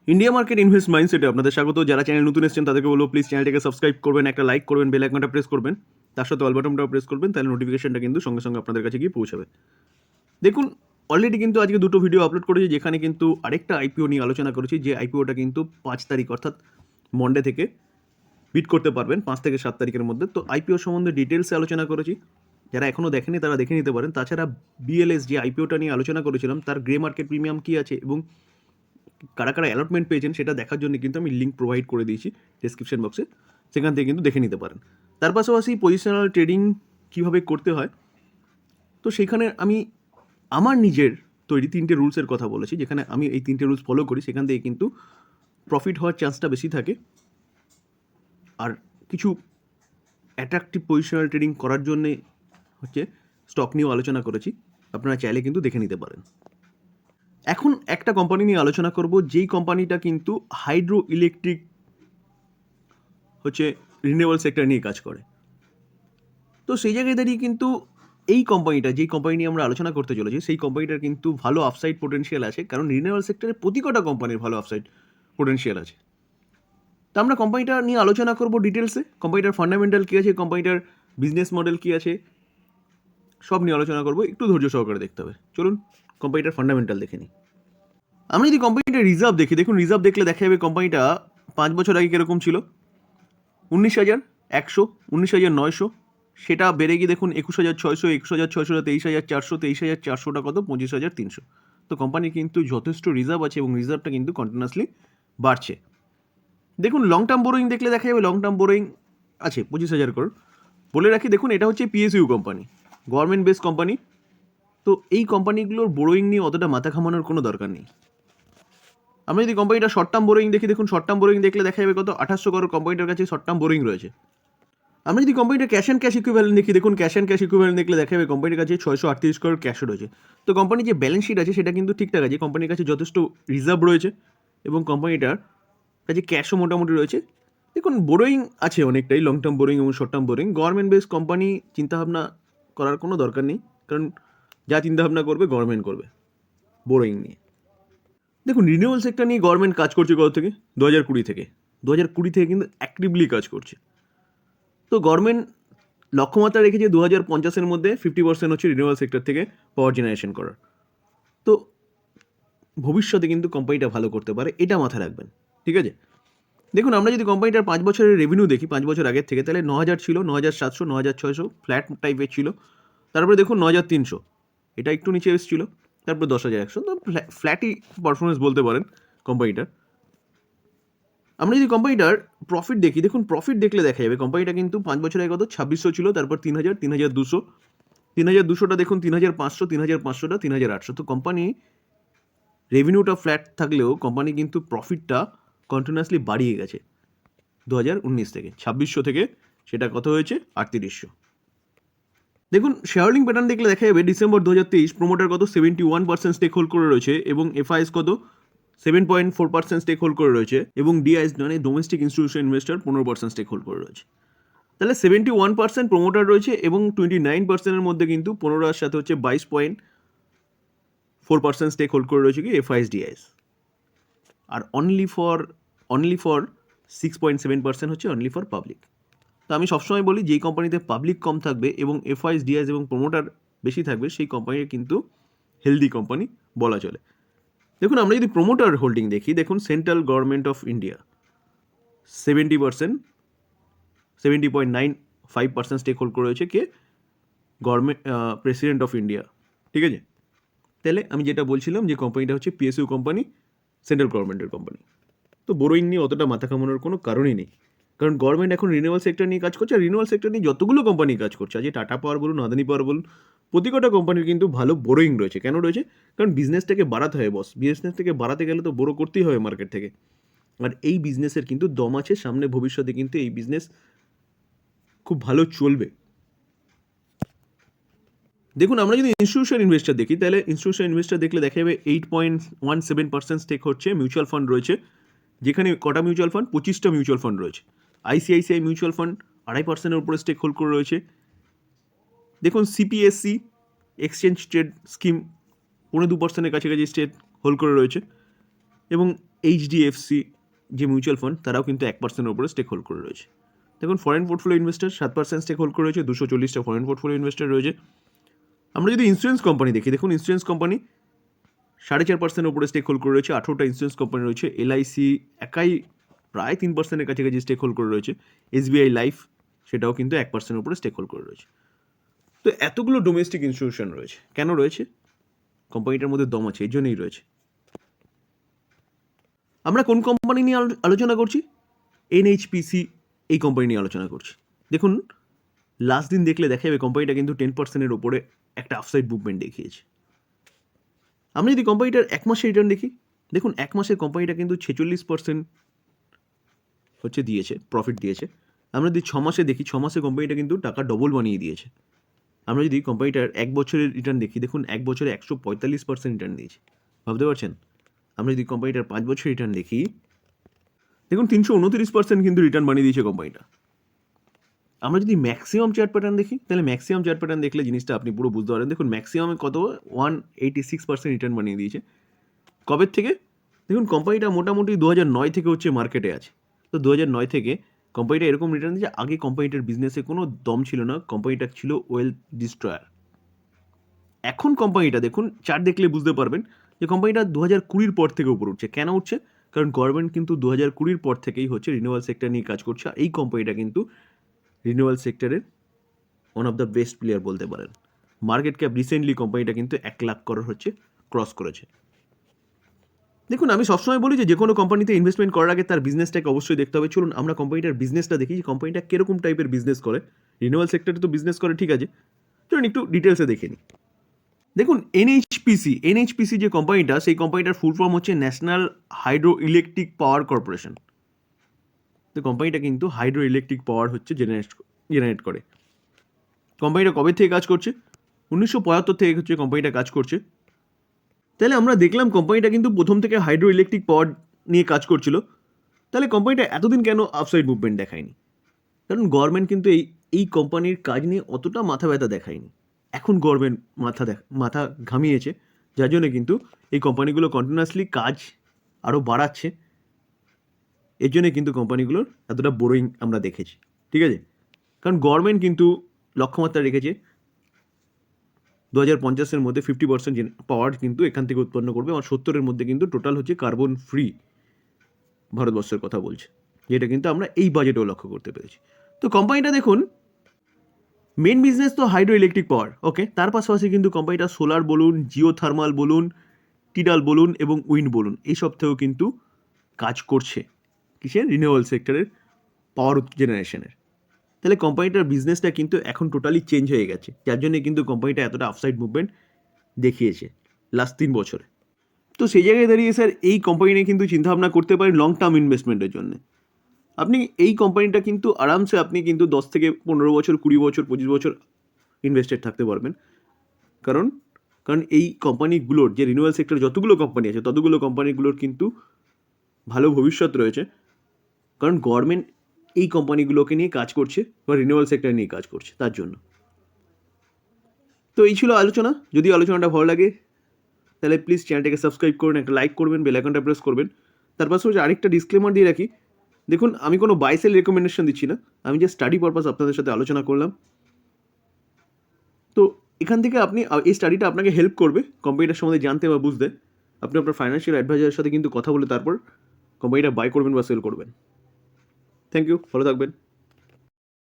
India market invest মাইন্ডসেটে আপনাদের স্বাগত। যারা চ্যানেল নতুন এসেছেন তাদেরকে বলবো প্লিজ চ্যানেলটাকে সাবস্ক্রাইব করবেন, একটা লাইক করবেন, বেল আইকনটা প্রেস করবেন, তার সাথে অল বাটনটাও প্রেস করবেন, তাহলে নোটিফিকেশনটা কিন্তু সঙ্গে সঙ্গে আপনাদের কাছে গিয়ে পৌঁছাবে। দেখুন, অলরেডি কিন্তু আজকে দুটো ভিডিও আপলোড করেছি, যেখানে কিন্তু আরেকটা আইপিও নিয়ে আলোচনা করেছি, যে আইপিওটা কিন্তু 5 তারিখ অর্থাৎ মন্ডে থেকে বিট করতে পারবেন 5 থেকে 7 তারিখের মধ্যে। তো আইপিও সম্বন্ধে ডিটেলসে আলোচনা করেছি, যারা এখনও দেখেনি তারা দেখে নিতে পারেন। তাছাড়া বিএলএস যে আইপিওটা নিয়ে আলোচনা করেছিলাম, তার গ্রে মার্কেট প্রিমিয়াম কী আছে এবং কারা কারা অ্যালটমেন্ট পেয়েছেন সেটা দেখার জন্য কিন্তু আমি লিঙ্ক প্রোভাইড করে দিয়েছি ডেসক্রিপশন বক্সে, সেখান থেকে কিন্তু দেখে নিতে পারেন। তার পাশাপাশি পজিশনাল ট্রেডিং কীভাবে করতে হয়, তো সেখানে আমি আমার নিজের তৈরি 3টে রুলসের কথা বলেছি, যেখানে আমি এই 3টে রুলস ফলো করি, সেখান থেকে কিন্তু প্রফিট হওয়ার চান্সটা বেশি থাকে। আর কিছু অ্যাট্রাকটিভ পজিশনাল ট্রেডিং করার জন্যে হচ্ছে স্টক নিয়েও আলোচনা করেছি, আপনারা চাইলে কিন্তু দেখে নিতে পারেন। এখন একটা কোম্পানি নিয়ে আলোচনা করব, যেই কোম্পানিটা কিন্তু হাইড্রো ইলেকট্রিক হচ্ছে রিনিউয়েবল সেক্টর নিয়ে কাজ করে। তো সেই জায়গায় দাঁড়িয়ে কিন্তু এই কোম্পানিটা, যেই কোম্পানি নিয়ে আমরা আলোচনা করতে চলেছি, সেই কোম্পানিটার কিন্তু ভালো আপসাইড পোটেনশিয়াল আছে, কারণ রিনিউয়েবল সেক্টরে প্রতিকটা কোম্পানির ভালো আপসাইড পোটেনশিয়াল আছে। তো আমরা কোম্পানিটা নিয়ে আলোচনা করব ডিটেলসে, কোম্পানিটার ফান্ডামেন্টাল কী আছে, কোম্পানিটার বিজনেস মডেল কী আছে, সব নিয়ে আলোচনা করব। একটু ধৈর্য সহকারে দেখতে হবে। চলুন কোম্পানিটার ফান্ডামেন্টাল দেখে নিই। আমরা যদি কোম্পানিটার রিজার্ভ দেখি, দেখুন রিজার্ভ দেখলে দেখা যাবে কোম্পানিটা 5 বছর আগে কীরকম ছিল, 19,100, 19,900, সেটা বেড়ে গিয়ে দেখুন 21,600, 21,600, 23,400, 23,400টা কত, 25,300। তো কোম্পানি কিন্তু যথেষ্ট রিজার্ভ আছে এবং রিজার্ভটা কিন্তু কন্টিনিউয়াসলি বাড়ছে। দেখুন লং টার্ম বোরোয়িং দেখলে দেখা যাবে লং টার্ম বোরোয়িং আছে 25,000 করোড়। বলে রাখি, দেখুন এটা হচ্ছে PSU company, government base company. তো এই কোম্পানিগুলোর বোরোয়িং নিয়ে অতটা মাথা ঘামানোর কোনো দরকার নেই। আমরা যদি কোম্পানিটা শর্ট টার্ম বোরোয়িং দেখি, দেখুন শর্ট টার্ম বোরোয়িং দেখলে দেখা যাবে কত, 2800 করোড় কোম্পানিটার কাছে শর্ট টার্ম বোরোয়িং রয়েছে। আমরা যদি কোম্পানিটা ক্যাশ অ্যান্ড ক্যাশ ইকুইভ্যালেন্ট দেখি, দেখুন ক্যাশ অ্যান্ড ক্যাশ ইকুইভ্যালেন্ট দেখলে দেখা যাবে কোম্পানির কাছে 638 করোড় ক্যাশ রয়েছে। তো কোম্পানির যে ব্যালেন্স শিট আছে সেটা কিন্তু ঠিকঠাক আছে, কোম্পানির কাছে যথেষ্ট রিজার্ভ রয়েছে এবং কোম্পানিটার কাছে ক্যাশও মোটামুটি রয়েছে। দেখুন বোরোয়িং আছে অনেকটাই, লং টার্ম বোরোয়িং এবং short term borrowing. Government base company চিন্তাভাবনা করার কোনো দরকার নেই, কারণ যা চিন্তাভাবনা করবে গভর্নমেন্ট করবে বোরোয়িং নিয়ে। দেখুন রিনিউয়েবল সেক্টর নিয়ে গভর্নমেন্ট কাজ করছে কত থেকে, 2020 থেকে। 2020 থেকে কিন্তু অ্যাক্টিভলি কাজ করছে। তো গভর্নমেন্ট লক্ষ্যমাত্রা রেখেছে 2050-এর মধ্যে 50% হচ্ছে রিনিউয়েবল সেক্টর থেকে পাওয়ার জেনারেশন করার। তো ভবিষ্যতে কিন্তু কোম্পানিটা ভালো করতে পারে, এটা মাথায় রাখবেন, ঠিক আছে। দেখুন আমরা যদি কোম্পানিটার 5 বছরের রেভিনিউ দেখি 5 বছর আগের থেকে, তাহলে 9,000 ছিল, 9,700, 9,600 ফ্ল্যাট টাইপের ছিল। তারপরে দেখুন 9,300, এটা একটু নিচে এসেছিল। তারপর 10,100, তো ফ্ল্যাটই পারফরমেন্স বলতে পারেন কোম্পানিটার। আমরা যদি কোম্পানিটার প্রফিট দেখি, দেখুন প্রফিট দেখলে দেখা যাবে কোম্পানিটা কিন্তু 5 বছর আগে কত 2,600 ছিল, তারপর 3,000, 3,200, 3,200টা দেখুন 3,500, 3,500টা 3,800। তো কোম্পানি রেভিনিউটা ফ্ল্যাট থাকলেও কোম্পানি কিন্তু প্রফিটটা কন্টিনিউয়াসলি বাড়িয়ে গেছে 2019 থেকে, 2,600 থেকে সেটা কত হয়েছে 3,800। দেখুন শেয়ার হোল্ডিং প্যাটার্ন দেখলে দেখা যাবে ডিসেম্বর 2023 প্রোমোটার কত 71% স্টেক হোল্ড করে রয়েছে এবং এফআইএস কত 7.4% স্টেক হোল্ড করে রয়েছে এবং ডিআইএস মানে domestic institution investor 15% stake hold করে রয়েছে। তাহলে 71% প্রোমোটার রয়েছে এবং 29%-এর মধ্যে কিন্তু 15-এর সাথে হচ্ছে 22.4% স্টেক হোল্ড করে রয়েছে কি এফআইএস ডিআইএস। আর অনলি ফর 6.7% হচ্ছে অনলি ফর পাবলিক। তো আমি সবসময় বলি যেই কোম্পানিতে পাবলিক কম থাকবে এবং এফআইএস ডিআইএস এবং প্রোমোটার বেশি থাকবে, সেই কোম্পানির কিন্তু হেলদি কোম্পানি বলা চলে। দেখুন আমরা যদি প্রোমোটার হোল্ডিং দেখি, দেখুন central government of India 70%, 70.95% stake hold করে রয়েছে কে, গভর্নমেন্ট প্রেসিডেন্ট অফ ইন্ডিয়া, ঠিক আছে। তাহলে আমি যেটা বলছিলাম যে কোম্পানিটা হচ্ছে পিএসইউ কোম্পানি, সেন্ট্রাল গভর্নমেন্টের কোম্পানি। তো বোরোয়িং নিয়ে অতটা মাথা কামানোর কোনো কারণই নেই, কারণ গভর্নমেন্ট এখন রিনিউয়েবল সেক্টর নিয়ে কাজ করছে। আর রিনিউয়েবল সেক্টর নিয়ে যতগুলো কোম্পানি কাজ করছে, আজ টাটা পাওয়ার বলুন, আদানি পাওয়ার বলুন, প্রতিকটা কোম্পানির কিন্তু ভালো বোরোয়িং রয়েছে। কেন রয়েছে? কারণ বিজনেসটাকে বাড়াতে হয় বস, বিজনেসটাকে বাড়াতে গেলে তো বোরো করতেই হবে মার্কেট থেকে। আর এই বিজনেসের কিন্তু দম আছে, সামনে ভবিষ্যতে কিন্তু এই বিজনেস খুব ভালো চলবে। দেখুন আমরা যদি ইনস্টিটিউশন ইনভেস্টার দেখি, তাহলে ইনস্টিটিউশন ইনভেস্টার দেখলে দেখা যাবে 8.17% স্টেক হচ্ছে মিউচুয়াল ফান্ড রয়েছে, যেখানে কটা মিউচুয়াল ফান্ড, 25টা মিউচুয়াল ফান্ড রয়েছে। আইসিআইসিআই মিউচুয়াল ফান্ড 2.5%-এর উপরে স্টেক হোল্ড করে রয়েছে। দেখুন সিপিএসসি এক্সচেঞ্জ ট্রেড স্কিম 2.5%-এর কাছাকাছি স্টেক হোল্ড করে রয়েছে এবং এইচডিএফসি যে মিউচুয়াল ফান্ড তারাও কিন্তু 1% উপরে স্টেক হোল্ড করে রয়েছে। দেখুন foreign portfolio investor 7% stake hold করে রয়েছে, 240টা ফরেন পোর্টফোলিও ইনভেস্টার রয়েছে। আমরা যদি ইন্স্যুরেন্স কোম্পানি দেখি, দেখুন ইন্স্যুরেন্স কোম্পানি 4.5% উপরে স্টেক হোল্ড করে রয়েছে, 18টা ইন্স্যুরেন্স কোম্পানি রয়েছে। এলআইসি একাই প্রায় 3%-এর কাছাকাছি স্টেক হোল্ড করে রয়েছে। এসবিআই লাইফ সেটাও কিন্তু 1% উপরে স্টেক হোল্ড করে রয়েছে। তো এতগুলো ডোমেস্টিক ইনস্টিটিউশন রয়েছে, কেন রয়েছে? কোম্পানিটার মধ্যে দম আছে, এই জন্যই রয়েছে। আমরা কোন কোম্পানি নিয়ে আলোচনা করছি? এনএইচপিসি, এই কোম্পানি নিয়ে আলোচনা করছি। দেখুন লাস্ট দিন দেখলে দেখা যাবে কোম্পানিটা কিন্তু 10%-এর ওপরে একটা আপসাইড মুভমেন্ট দেখিয়েছে। আমরা যদি কোম্পানিটার এক মাসের রিটার্ন দেখি, দেখুন এক মাসে কোম্পানিটা কিন্তু 46% হচ্ছে দিয়েছে, প্রফিট দিয়েছে। আমরা যদি 6 মাসে দেখি, 6 মাসে কোম্পানিটা কিন্তু টাকা ডবল বানিয়ে দিয়েছে। আমরা যদি কোম্পানিটার এক বছরের রিটার্ন দেখি, দেখুন এক বছরে 145% রিটার্ন দিয়েছে, ভাবতে পারছেন? আমরা যদি কোম্পানিটার 5 বছর রিটার্ন দেখি, দেখুন 329% কিন্তু রিটার্ন বানিয়ে দিয়েছে কোম্পানিটা। আমরা যদি ম্যাক্সিমাম চার্ট প্যাটার্ন দেখি, তাহলে ম্যাক্সিমাম চার্ট প্যাটার্ন দেখলে জিনিসটা আপনি পুরো বুঝতে পারেন। দেখুন ম্যাক্সিমামে কত 186% রিটার্ন বানিয়ে দিয়েছে। কবের থেকে? দেখুন কোম্পানিটা মোটামুটি 2009 থেকে হচ্ছে মার্কেটে আছে। তো 2009 থেকে কোম্পানিটা এরকম রিটার্ন দিয়েছে। আগে কোম্পানিটার বিজনেসে কোনো দম ছিল না, কোম্পানিটা ছিল ওয়েলথ ডিস্ট্রয়ার। এখন কোম্পানিটা দেখুন চার্ট দেখলে বুঝতে পারবেন যে কোম্পানিটা 2020 পর থেকে উপরে উঠছে। কেন উঠছে? কারণ গভর্নমেন্ট কিন্তু 2020 পর থেকেই হচ্ছে রিনিউয়াল সেক্টর নিয়ে কাজ করছে। আর এই কোম্পানিটা কিন্তু রিনিউয়াল সেক্টরের one of the best player বলতে পারেন। মার্কেট ক্যাপ রিসেন্টলি কোম্পানিটা কিন্তু 1 লাখ করোড় হচ্ছে ক্রস করেছে। দেখুন আমি সবসময় বলি যে কোনো কোম্পানিতে ইনভেস্টমেন্ট করার আগে তার বিজনেসটাকে অবশ্যই দেখতে হবে। চলুন আমরা কোম্পানিটার বিজনেসটা দেখি যে কোম্পানিটা কীরকম টাইপের বিজনেস করে। রিনিউয়াল সেক্টরে তো বিজনেস করে, ঠিক আছে, চলুন একটু ডিটেলসে দেখে নিই। দেখুন এনএইচপিসি যে কোম্পানিটা, সেই কোম্পানিটার ফুল ফর্ম হচ্ছে national hydro electric power corporation. তো কোম্পানিটা কিন্তু হাইড্রো ইলেকট্রিক পাওয়ার হচ্ছে জেনারেট করে। কোম্পানিটা কবে থেকে কাজ করছে? 1975 থেকে হচ্ছে কোম্পানিটা কাজ করছে। তাহলে আমরা দেখলাম কোম্পানিটা কিন্তু প্রথম থেকে হাইড্রো ইলেকট্রিক পাওয়ার নিয়ে কাজ করছিল। তাহলে কোম্পানিটা এতদিন কেন আপসাইড মুভমেন্ট দেখায়নি? কারণ গভর্নমেন্ট কিন্তু এই কোম্পানির কাজ নিয়ে অতটা মাথা ব্যথা দেখায়নি। এখন গভর্নমেন্ট মাথা ঘামিয়েছে, যার জন্য কিন্তু এই কোম্পানিগুলো কন্টিনিউয়াসলি কাজ আরও বাড়াচ্ছে। এর জন্য কিন্তু কোম্পানিগুলোর এতটা বোরিং আমরা দেখেছি, ঠিক আছে? কারণ গভর্নমেন্ট কিন্তু লক্ষ্যমাত্রা রেখেছে 2050-এর মধ্যে 50% পাওয়ার কিন্তু এখান থেকে উৎপন্ন করবে। আর 70-এর মধ্যে কিন্তু টোটাল হচ্ছে কার্বন ফ্রি ভারতবর্ষের কথা বলছে, যেটা কিন্তু আমরা এই বাজেটেও লক্ষ্য করতে পেরেছি। তো কোম্পানিটা দেখুন মেন বিজনেস তো হাইড্রো ইলেকট্রিক পাওয়ার, ওকে, তার পাশাপাশি কিন্তু কোম্পানিটা সোলার বলুন, জিও থার্মাল বলুন, টিডাল বলুন এবং উইন্ড বলুন, এই সব থেকেও কিন্তু কাজ করছে কিসের? রিনিউয়াল সেক্টরের পাওয়ার জেনারেশনের। তাহলে কোম্পানিটার বিজনেসটা কিন্তু এখন টোটালি চেঞ্জ হয়ে গেছে, যার জন্য কিন্তু কোম্পানিটা এতটা আপসাইড মুভমেন্ট দেখিয়েছে লাস্ট 3 বছরে। তো সেই জায়গায় দাঁড়িয়ে স্যার এই কোম্পানি নিয়ে কিন্তু চিন্তাভাবনা করতে পারেন লং টার্ম ইনভেস্টমেন্টের জন্য। আপনি এই কোম্পানিটা কিন্তু আরামসে আপনি কিন্তু 10 থেকে 15 বছর, 20 বছর, 25 বছর ইনভেস্টেড থাকতে পারবেন। কারণ এই কোম্পানিগুলোর যে রিনিউয়াল সেক্টর যতগুলো কোম্পানি আছে ততগুলো কোম্পানিগুলোর কিন্তু ভালো ভবিষ্যৎ রয়েছে। কারণ গভর্নমেন্ট এই কোম্পানিগুলোকে নিয়ে কাজ করছে বা রিনিউয়াল সেক্টর নিয়ে কাজ করছে, তার জন্য। তো এই ছিল আলোচনা। যদি আলোচনাটা ভালো লাগে তাহলে প্লিজ চ্যানেলটাকে সাবস্ক্রাইব করুন, একটা লাইক করবেন, বেল আইকনটা প্রেস করবেন। তার পাশাপাশি আরেকটা ডিসক্লেমার দিয়ে রাখি, দেখুন আমি কোনো বাই সেল রেকমেন্ডেশন দিচ্ছি না, আমি যে স্টাডি পারপাস আপনাদের সাথে আলোচনা করলাম। তো এখান থেকে আপনি এই স্টাডিটা আপনাকে হেল্প করবে কোম্পানিটার সম্বন্ধে জানতে বা বুঝতে। আপনি আপনার ফাইন্যান্সিয়াল অ্যাডভাইজারের সাথে কিন্তু কথা বলে তারপর কোম্পানিটা বাই করবেন বা সেল করবেন। থ্যাংক ইউ, ভালো থাকবেন।